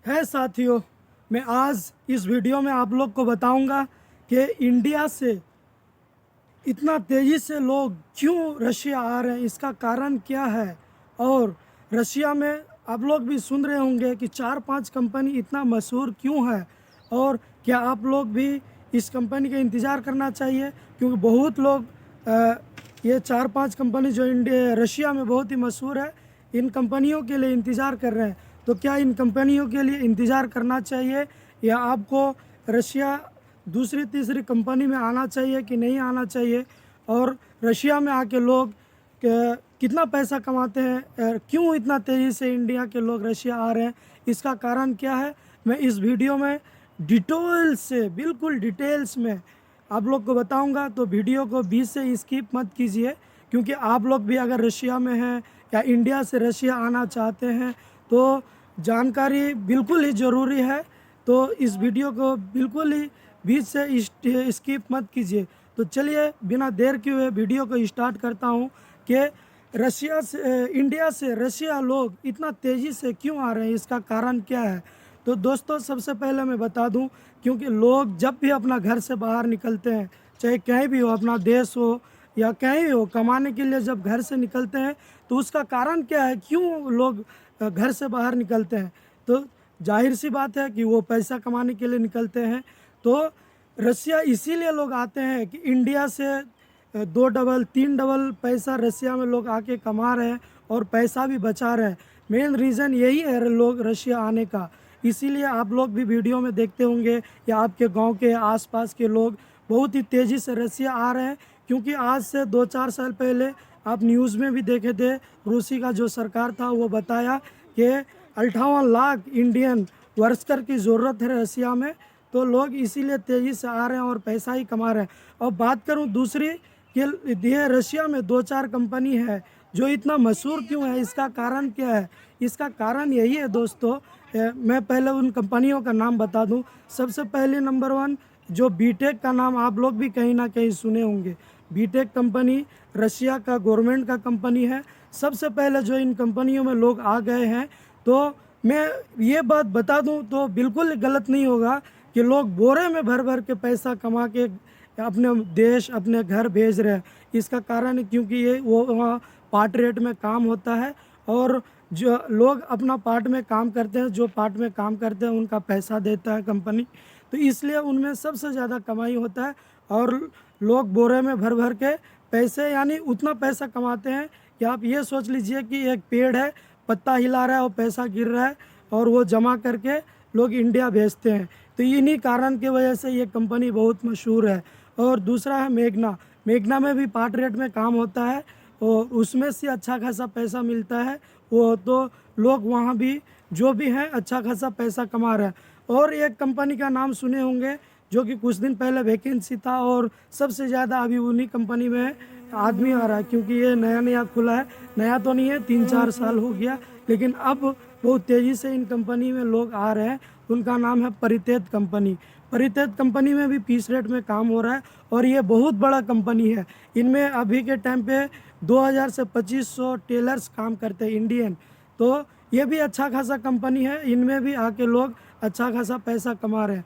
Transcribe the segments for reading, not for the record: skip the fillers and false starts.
है साथियों, मैं आज इस वीडियो में आप लोग को बताऊंगा कि इंडिया से इतना तेज़ी से लोग क्यों रशिया आ रहे हैं, इसका कारण क्या है। और रशिया में आप लोग भी सुन रहे होंगे कि 4-5 कंपनी इतना मशहूर क्यों है। और क्या आप लोग भी इस कंपनी का इंतज़ार करना चाहिए, क्योंकि बहुत लोग ये 4-5 कंपनी जो इंडिया रशिया में बहुत ही मशहूर है, इन कंपनियों के लिए इंतज़ार कर रहे हैं। तो क्या इन कंपनियों के लिए इंतज़ार करना चाहिए या आपको रशिया दूसरी तीसरी कंपनी में आना चाहिए कि नहीं आना चाहिए। और रशिया में आके लोग कितना पैसा कमाते हैं, क्यों इतना तेज़ी से इंडिया के लोग रशिया आ रहे हैं, इसका कारण क्या है, मैं इस वीडियो में डिटेल से बिल्कुल डिटेल्स में आप लोग को बताऊंगा। तो वीडियो को बीच से स्किप मत कीजिए, क्योंकि आप लोग भी अगर रशिया में हैं या इंडिया से रशिया आना चाहते हैं तो जानकारी बिल्कुल ही ज़रूरी है। तो इस वीडियो को बिल्कुल ही बीच से स्किप मत कीजिए। तो चलिए बिना देर किए हुए वीडियो को स्टार्ट करता हूँ कि रशिया से इंडिया से रशिया लोग इतना तेज़ी से क्यों आ रहे हैं, इसका कारण क्या है। तो दोस्तों, सबसे पहले मैं बता दूं, क्योंकि लोग जब भी अपना घर से बाहर निकलते हैं, चाहे कहीं भी हो, अपना देश हो या कहीं भी हो, कमाने के लिए जब घर से निकलते हैं तो उसका कारण क्या है, क्यों लोग घर से बाहर निकलते हैं। तो जाहिर सी बात है कि वो पैसा कमाने के लिए निकलते हैं। तो रसिया इसीलिए लोग आते हैं कि इंडिया से 2 डबल 3 डबल पैसा रसिया में लोग आके कमा रहे हैं और पैसा भी बचा रहे हैं। मेन रीज़न यही है लोग रशिया आने का। इसीलिए आप लोग भी वीडियो में देखते होंगे या आपके गांव के आसपास के लोग बहुत ही तेज़ी से रसिया आ रहे हैं, क्योंकि आज से 2-4 साल पहले आप न्यूज़ में भी देखे थे, रूसी का जो सरकार था वो बताया कि 58 लाख इंडियन वर्कर की ज़रूरत है रसिया में। तो लोग इसीलिए तेज़ी से आ रहे हैं और पैसा ही कमा रहे हैं। और बात करूं दूसरी कि ये रशिया में 2-4 कंपनी है जो इतना मशहूर क्यों है, इसका कारण क्या है। इसका कारण यही है दोस्तों, मैं पहले उन कंपनियों का नाम बता दूं। सबसे पहले नंबर 1 जो बीटेक का नाम आप लोग भी कहीं ना कहीं सुने होंगे। बीटेक कंपनी रशिया का गवर्नमेंट का कंपनी है। सबसे पहले जो इन कंपनियों में लोग आ गए हैं, तो मैं ये बात बता दूं तो बिल्कुल गलत नहीं होगा कि लोग बोरे में भर भर के पैसा कमा के अपने देश अपने घर भेज रहे हैं। इसका कारण है क्योंकि ये वो वहाँ पार्ट रेट में काम होता है और जो लोग अपना पार्ट में काम करते हैं, जो पार्ट में काम करते हैं उनका पैसा देता है कंपनी, तो इसलिए उनमें सबसे ज़्यादा कमाई होता है। और लोग बोरे में भर भर के पैसे, यानी उतना पैसा कमाते हैं कि आप ये सोच लीजिए कि एक पेड़ है, पत्ता हिला रहा है और पैसा गिर रहा है और वो जमा करके लोग इंडिया भेजते हैं। तो इन्हीं कारण की वजह से ये कंपनी बहुत मशहूर है। और दूसरा है मेघना। मेघना में भी पार्ट रेट में काम होता है और उसमें से अच्छा खासा पैसा मिलता है। वो तो लोग वहाँ भी जो भी हैं अच्छा खासा पैसा कमा रहे हैं। और एक कंपनी का नाम सुने होंगे जो कि कुछ दिन पहले वैकेंसी था और सबसे ज़्यादा अभी उन्हीं कंपनी में आदमी आ रहा है, क्योंकि ये नया नया खुला है। नया तो नहीं है, 3-4 साल हो गया, लेकिन अब बहुत तेज़ी से इन कंपनी में लोग आ रहे हैं। उनका नाम है परितेज कंपनी। परितेज कंपनी में भी पीस रेट में काम हो रहा है और ये बहुत बड़ा कंपनी है। इनमें अभी के टाइम पे 2000 से 2500 टेलर्स काम करते हैं इंडियन। तो ये भी अच्छा खासा कंपनी है, इनमें भी आके लोग अच्छा खासा पैसा कमा रहे हैं।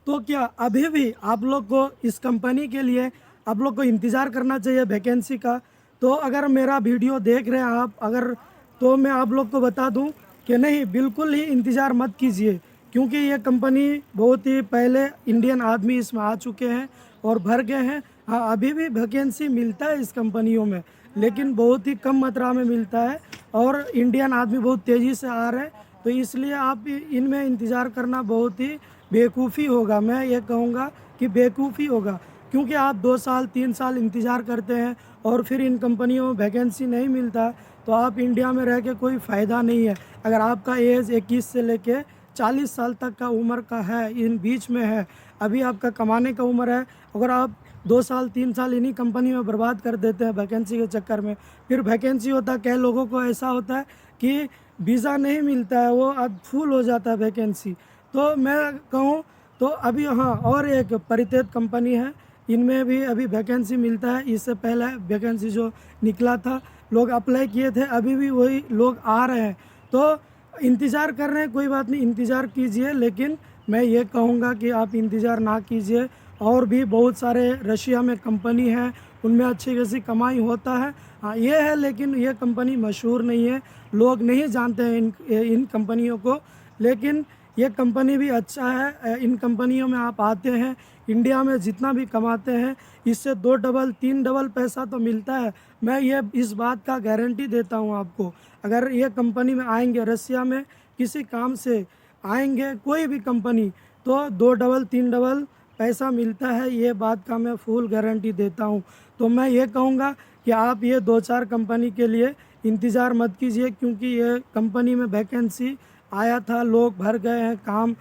तो क्या अभी भी आप लोग को इस कंपनी के लिए आप लोग को इंतज़ार करना चाहिए वैकेंसी का। तो अगर मेरा वीडियो देख रहे हैं आप, अगर तो मैं आप लोग को बता दूं कि नहीं, बिल्कुल ही इंतज़ार मत कीजिए, क्योंकि ये कंपनी बहुत ही पहले इंडियन आदमी इसमें आ चुके हैं और भर गए हैं। हाँ, अभी भी वैकेंसी मिलता है इस कंपनियों में, लेकिन बहुत ही कम मात्रा में मिलता है और इंडियन आदमी बहुत तेज़ी से आ रहे हैं। तो इसलिए आप इनमें इंतज़ार करना बहुत ही बेवकूफ़ी होगा। मैं ये कहूँगा कि बेवकूफ़ी होगा, क्योंकि आप 2 साल 3 साल इंतज़ार करते हैं और फिर इन कंपनियों में वैकेंसी नहीं मिलता, तो आप इंडिया में रह के कोई फ़ायदा नहीं है। अगर आपका एज 21 से लेके 40 साल तक का उम्र का है, इन बीच में है, अभी आपका कमाने का उम्र है, अगर आप 2 साल 3 साल इन्हीं कंपनी में बर्बाद कर देते हैं वैकेंसी के चक्कर में, फिर वैकेंसी होता है, कई लोगों को ऐसा होता है कि वीज़ा नहीं मिलता है, वो अब फुल हो जाता है वैकेंसी। तो मैं कहूँ तो अभी हाँ, और एक परितेज कंपनी है, इनमें भी अभी वैकेंसी मिलता है। इससे पहले वैकेंसी जो निकला था लोग अप्लाई किए थे, अभी भी वही लोग आ रहे हैं। तो इंतज़ार कर रहे हैं, कोई बात नहीं, इंतज़ार कीजिए, लेकिन मैं ये कहूँगा कि आप इंतज़ार ना कीजिए। और भी बहुत सारे रशिया में कंपनी है, उनमें अच्छी खासी कमाई होता है। हाँ, ये है, लेकिन ये कंपनी मशहूर नहीं है, लोग नहीं जानते हैं इन कंपनियों को। लेकिन ये कंपनी भी अच्छा है। इन कंपनियों में आप आते हैं, इंडिया में जितना भी कमाते हैं, इससे 2 डबल 3 डबल पैसा तो मिलता है। मैं ये इस बात का गारंटी देता हूँ आपको। अगर ये कंपनी में आएंगे, रसिया में किसी काम से आएंगे, कोई भी कंपनी, तो 2 डबल 3 डबल पैसा मिलता है, ये बात का मैं फुल गारंटी देता हूँ। तो मैं ये कहूँगा कि आप ये 2-4 कंपनी के लिए इंतज़ार मत कीजिए, क्योंकि ये कंपनी में वैकेंसी आया था, लोग भर गए हैं, काम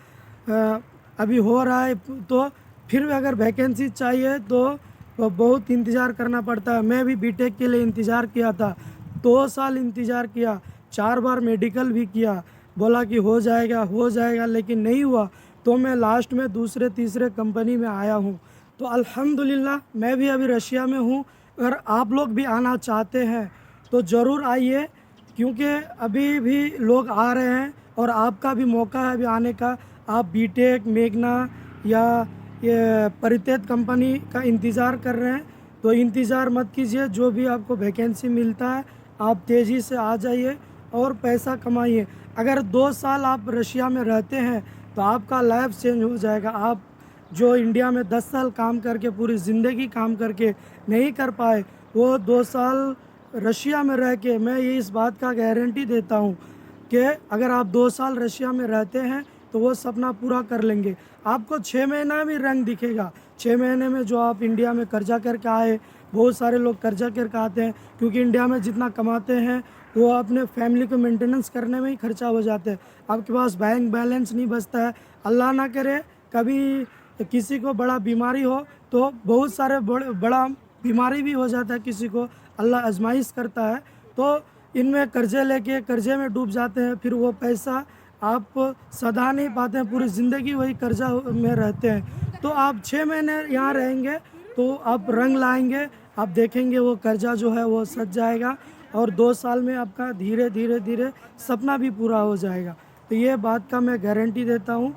अभी हो रहा है। तो फिर भी अगर वैकेंसी चाहिए तो बहुत इंतज़ार करना पड़ता है। मैं भी बीटेक के लिए इंतज़ार किया था, 2 साल इंतज़ार किया, 4 बार मेडिकल भी किया, बोला कि हो जाएगा, लेकिन नहीं हुआ। तो मैं लास्ट में दूसरे तीसरे कंपनी में आया हूँ। तो अल्हम्दुलिल्लाह मैं भी अभी रशिया में हूँ। अगर आप लोग भी आना चाहते हैं तो ज़रूर आइए, क्योंकि अभी भी लोग आ रहे हैं और आपका भी मौका है अभी आने का। आप बीटेक, मेघना या ये परितेज कंपनी का इंतज़ार कर रहे हैं तो इंतज़ार मत कीजिए। जो भी आपको वैकेंसी मिलता है आप तेज़ी से आ जाइए और पैसा कमाइए। अगर 2 साल आप रशिया में रहते हैं तो आपका लाइफ चेंज हो जाएगा। आप जो इंडिया में 10 साल काम करके, पूरी ज़िंदगी काम करके नहीं कर पाए, वो 2 साल रशिया में रह के, मैं ये इस बात का गारंटी देता हूँ कि अगर आप 2 साल रशिया में रहते हैं तो वो सपना पूरा कर लेंगे। आपको 6 महीना भी रंग दिखेगा। 6 महीने में जो आप इंडिया में कर्जा करके आए, बहुत सारे लोग कर्जा करके आते हैं, क्योंकि इंडिया में जितना कमाते हैं वो अपने फैमिली को मेंटेनेंस करने में ही खर्चा हो जाते हैं। आपके पास बैंक बैलेंस नहीं बचता है। अल्लाह ना करे कभी किसी को बड़ा बीमारी हो तो बहुत सारे बड़ा बीमारी भी हो जाता है किसी को, अल्लाह आजमाइश करता है। तो इनमें कर्जे लेके कर्जे में डूब जाते हैं, फिर वो पैसा आप सधा नहीं पाते हैं, पूरी ज़िंदगी वही कर्जा में रहते हैं। तो आप 6 महीने यहाँ रहेंगे तो आप रंग लाएंगे, आप देखेंगे वो कर्जा जो है वो सध जाएगा और 2 साल में आपका धीरे धीरे धीरे सपना भी पूरा हो जाएगा। तो ये बात का मैं गारंटी देता हूँ।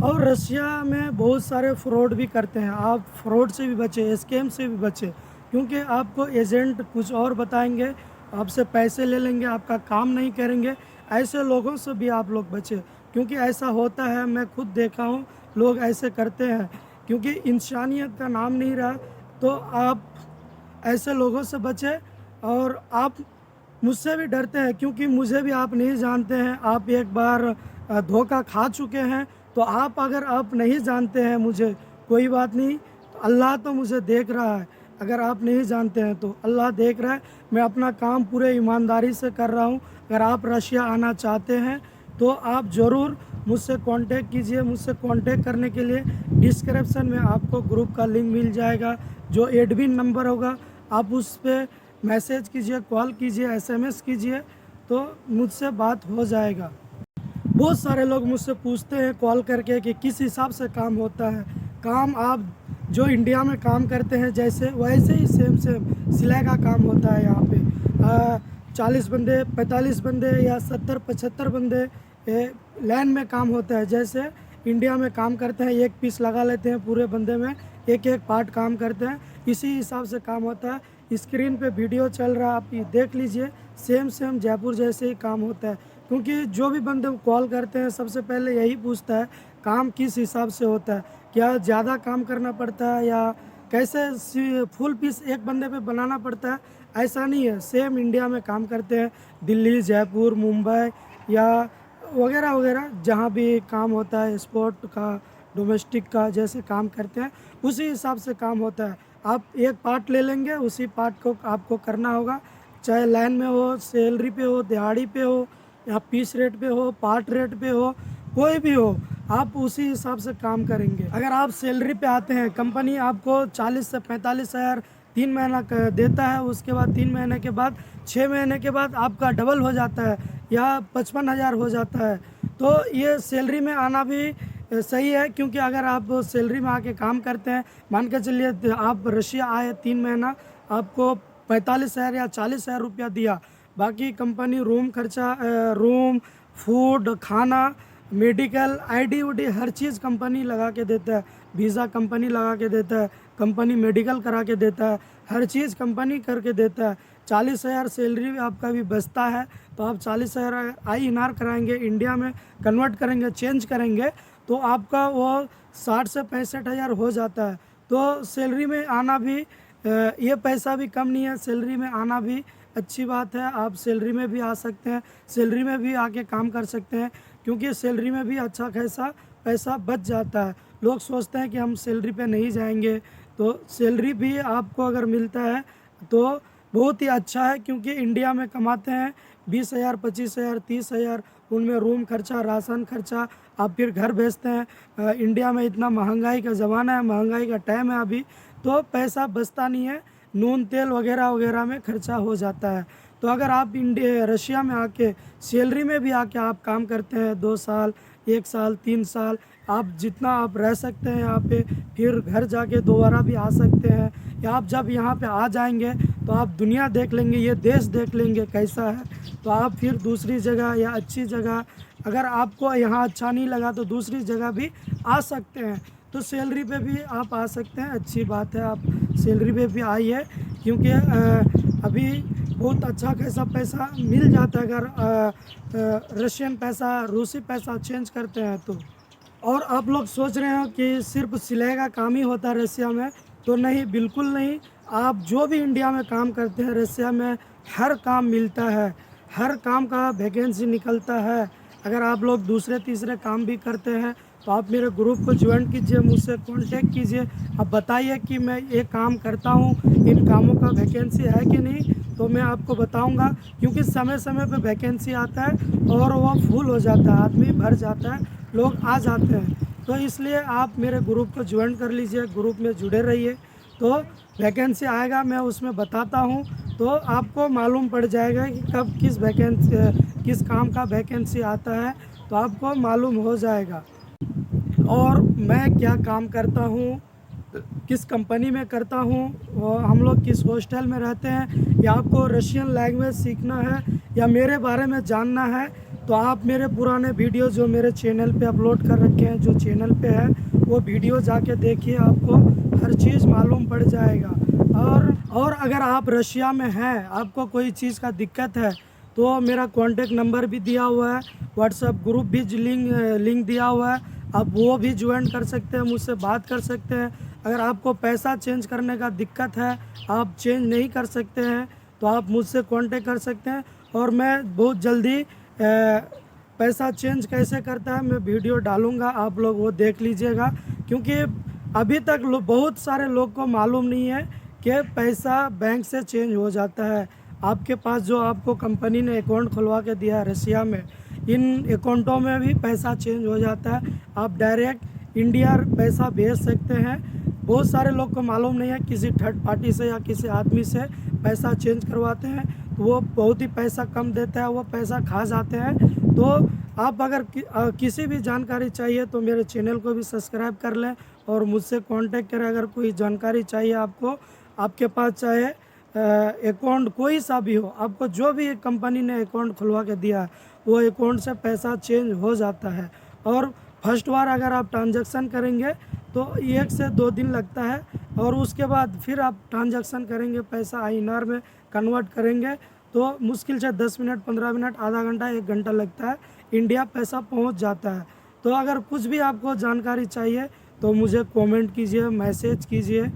और रशिया में बहुत सारे फ्रॉड भी करते हैं, आप फ्रॉड से भी बचें, स्कैम से भी बचें, क्योंकि आपको एजेंट कुछ और बताएंगे, आपसे पैसे ले लेंगे, आपका काम नहीं करेंगे। ऐसे लोगों से भी आप लोग बचें, क्योंकि ऐसा होता है, मैं खुद देखा हूँ, लोग ऐसे करते हैं। क्योंकि इंसानियत का नाम नहीं रहा, तो आप ऐसे लोगों से बचें। और आप मुझसे भी डरते हैं, क्योंकि मुझे भी आप नहीं जानते हैं, आप एक बार धोखा खा चुके हैं। तो आप अगर आप नहीं जानते हैं मुझे, कोई बात नहीं, तो अल्लाह तो मुझे देख रहा है। अगर आप नहीं जानते हैं तो अल्लाह देख रहा है, मैं अपना काम पूरे ईमानदारी से कर रहा हूँ। अगर आप रशिया आना चाहते हैं तो आप ज़रूर मुझसे कांटेक्ट कीजिए। मुझसे कांटेक्ट करने के लिए डिस्क्रिप्शन में आपको ग्रुप का लिंक मिल जाएगा, जो एडमिन नंबर होगा, आप उस पर मैसेज कीजिए, कॉल कीजिए, एसएमएस कीजिए, तो मुझसे बात हो जाएगा। बहुत सारे लोग मुझसे पूछते हैं कॉल करके कि किस हिसाब से काम होता है। काम आप जो इंडिया में काम करते हैं जैसे, वैसे ही सेम सिलाई का काम होता है यहाँ पे। 40 बंदे, 45 बंदे या 70-75 बंदे लाइन में काम होता है। जैसे इंडिया में काम करते हैं, एक पीस लगा लेते हैं, पूरे बंदे में एक एक पार्ट काम करते हैं, इसी हिसाब से काम होता है। स्क्रीन पे वीडियो चल रहा है, आप ये देख लीजिए, सेम जयपुर जैसे ही काम होता है। क्योंकि जो भी बंदे कॉल करते हैं सबसे पहले यही पूछता है काम किस हिसाब से होता है, क्या ज़्यादा काम करना पड़ता है या कैसे फुल पीस एक बंदे पे बनाना पड़ता है। ऐसा नहीं है, सेम इंडिया में काम करते हैं, दिल्ली, जयपुर, मुंबई या वगैरह वगैरह जहाँ भी काम होता है, स्पोर्ट का, डोमेस्टिक का, जैसे काम करते हैं उसी हिसाब से काम होता है। आप एक पार्ट ले लेंगे, उसी पार्ट को आपको करना होगा, चाहे लाइन में हो, सैलरी पे हो, दिहाड़ी पे हो या पीस रेट पे हो, पार्ट रेट पे हो, कोई भी हो, आप उसी हिसाब से काम करेंगे। अगर आप सैलरी पे आते हैं, कंपनी आपको 40 से 45 हज़ार 3 महीना देता है, उसके बाद 3 महीने के बाद, 6 महीने के बाद आपका डबल हो जाता है या 55,000 हो जाता है। तो ये सैलरी में आना भी सही है, क्योंकि अगर आप सैलरी में आके काम करते हैं, मान के चलिए आप रशिया आए 3 महीना, आपको 45,000 या 40,000 रुपया दिया, बाकी कंपनी रूम खर्चा, रूम, फूड, खाना, मेडिकल, आईडी उडी हर चीज़ कंपनी लगा के देता है। वीज़ा कंपनी लगा के देता है, कंपनी मेडिकल करा के देता है, हर चीज़ कंपनी करके देता है। 40,000 सैलरी भी आपका भी बचता है, तो आप 40,000 INR कराएंगे, इंडिया में कन्वर्ट करेंगे, चेंज करेंगे, तो आपका वो 60 से 65,000 हो जाता है। तो सैलरी में आना भी ये पैसा भी कम नहीं है, सैलरी में आना भी अच्छी बात है। आप सैलरी में भी आ सकते हैं, सैलरी में भी आके काम कर सकते हैं, क्योंकि सैलरी में भी अच्छा खासा पैसा बच जाता है। लोग सोचते हैं कि हम सैलरी पे नहीं जाएंगे, तो सैलरी भी आपको अगर मिलता है तो बहुत ही अच्छा है, क्योंकि इंडिया में कमाते हैं 20,000, 25,000, 30,000, उनमें रूम खर्चा, राशन खर्चा, आप फिर घर भेजते हैं। इंडिया में इतना महंगाई का ज़माना है, महंगाई का टाइम है अभी, तो पैसा बचता नहीं है, नून तेल वगैरह वगैरह में खर्चा हो जाता है। तो अगर आप रशिया में आके सैलरी में भी आके आप काम करते हैं 2 साल, 1 साल, 3 साल, आप जितना आप रह सकते हैं यहाँ पे, फिर घर जाके दोबारा भी आ सकते हैं, या आप जब यहाँ पे आ जाएंगे तो आप दुनिया देख लेंगे, ये देश देख लेंगे कैसा है, तो आप फिर दूसरी जगह या अच्छी जगह, अगर आपको यहाँ अच्छा नहीं लगा तो दूसरी जगह भी आ सकते हैं। तो सैलरी पे भी आप आ सकते हैं, अच्छी बात है, आप सैलरी पे भी आइए, क्योंकि अभी बहुत अच्छा खासा पैसा मिल जाता है अगर रशियन पैसा, रूसी पैसा चेंज करते हैं तो। और आप लोग सोच रहे हो कि सिर्फ सिलाई का काम ही होता है रसिया में, तो नहीं, बिल्कुल नहीं। आप जो भी इंडिया में काम करते हैं रसिया में हर काम मिलता है, हर काम का वैकेंसी निकलता है। अगर आप लोग दूसरे तीसरे काम भी करते हैं तो आप मेरे ग्रुप को ज्वाइन कीजिए, मुझसे कांटेक्ट कीजिए, आप बताइए कि मैं ये काम करता हूँ, इन कामों का वैकेंसी है कि नहीं, तो मैं आपको बताऊंगा, क्योंकि समय समय पे वैकेंसी आता है और वो फुल हो जाता है, आदमी भर जाता है, लोग आ जाते हैं। तो इसलिए आप मेरे ग्रुप को ज्वाइन कर लीजिए, ग्रुप में जुड़े रहिए, तो वैकेंसी आएगा मैं उसमें बताता हूँ, तो आपको मालूम पड़ जाएगा कि कब किस काम का वैकेंसी आता है, तो आपको मालूम हो जाएगा। और मैं क्या काम करता हूँ, किस कंपनी में करता हूँ, और हम लोग किस हॉस्टल में रहते हैं, या आपको रशियन लैंग्वेज सीखना है या मेरे बारे में जानना है, तो आप मेरे पुराने वीडियो जो मेरे चैनल पे अपलोड कर रखे हैं, जो चैनल पे है, वो वीडियो जाके देखिए, आपको हर चीज़ मालूम पड़ जाएगा। और अगर आप रशिया में हैं, आपको कोई चीज़ का दिक्कत है, तो मेरा कॉन्टेक्ट नंबर भी दिया हुआ है, व्हाट्सएप ग्रुप भी लिंक दिया हुआ है, आप वो भी ज्वाइन कर सकते हैं, मुझसे बात कर सकते हैं। अगर आपको पैसा चेंज करने का दिक्कत है, आप चेंज नहीं कर सकते हैं, तो आप मुझसे कांटेक्ट कर सकते हैं, और मैं बहुत जल्दी पैसा चेंज कैसे करता है मैं वीडियो डालूँगा, आप लोग वो देख लीजिएगा, क्योंकि अभी तक बहुत सारे लोग को मालूम नहीं है कि पैसा बैंक से चेंज हो जाता है। आपके पास जो आपको कंपनी ने अकाउंट खुलवा के दिया है रसिया में, इन अकाउंटों में भी पैसा चेंज हो जाता है, आप डायरेक्ट इंडिया पैसा भेज सकते हैं। बहुत सारे लोग को मालूम नहीं है, किसी थर्ड पार्टी से या किसी आदमी से पैसा चेंज करवाते हैं, तो वो बहुत ही पैसा कम देता है, वो पैसा खा जाते हैं। तो आप अगर किसी भी जानकारी चाहिए तो मेरे चैनल को भी सब्सक्राइब कर लें और मुझसे कांटेक्ट करें। अगर कोई जानकारी चाहिए आपको, आपके पास चाहे अकाउंट कोई सा भी हो, आपको जो भी कंपनी ने अकाउंट खुलवा के दिया है, वो अकाउंट से पैसा चेंज हो जाता है। और फर्स्ट बार अगर आप ट्रांजैक्शन करेंगे तो 1 से 2 दिन लगता है, और उसके बाद फिर आप ट्रांजैक्शन करेंगे, पैसा INR में कन्वर्ट करेंगे, तो मुश्किल से 10 मिनट, 15 मिनट, आधा घंटा, 1 घंटा लगता है, इंडिया पैसा पहुंच जाता है। तो अगर कुछ भी आपको जानकारी चाहिए तो मुझे कमेंट कीजिए, मैसेज कीजिए।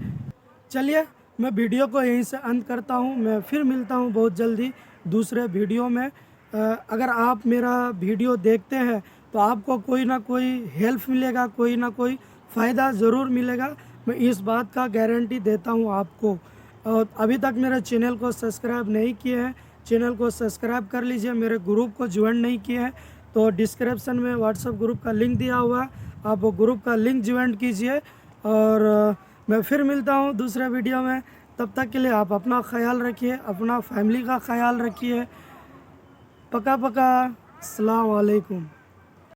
चलिए, मैं वीडियो को यहीं से अंत करता हूँ, मैं फिर मिलता हूँ बहुत जल्दी दूसरे वीडियो में। अगर आप मेरा वीडियो देखते हैं तो आपको कोई ना कोई हेल्प मिलेगा, कोई ना कोई फ़ायदा ज़रूर मिलेगा, मैं इस बात का गारंटी देता हूँ आपको। और अभी तक मेरे चैनल को सब्सक्राइब नहीं किए हैं, चैनल को सब्सक्राइब कर लीजिए, मेरे ग्रुप को ज्वाइन नहीं किए हैं तो डिस्क्रिप्शन में व्हाट्सएप ग्रुप का लिंक दिया हुआ है, आप वो ग्रुप का लिंक ज्वाइन कीजिए। और मैं फिर मिलता हूँ दूसरे वीडियो में, तब तक के लिए आप अपना ख्याल रखिए, अपना फैमिली का ख्याल रखिए। पका पका, अस्सलाम वालेकुम।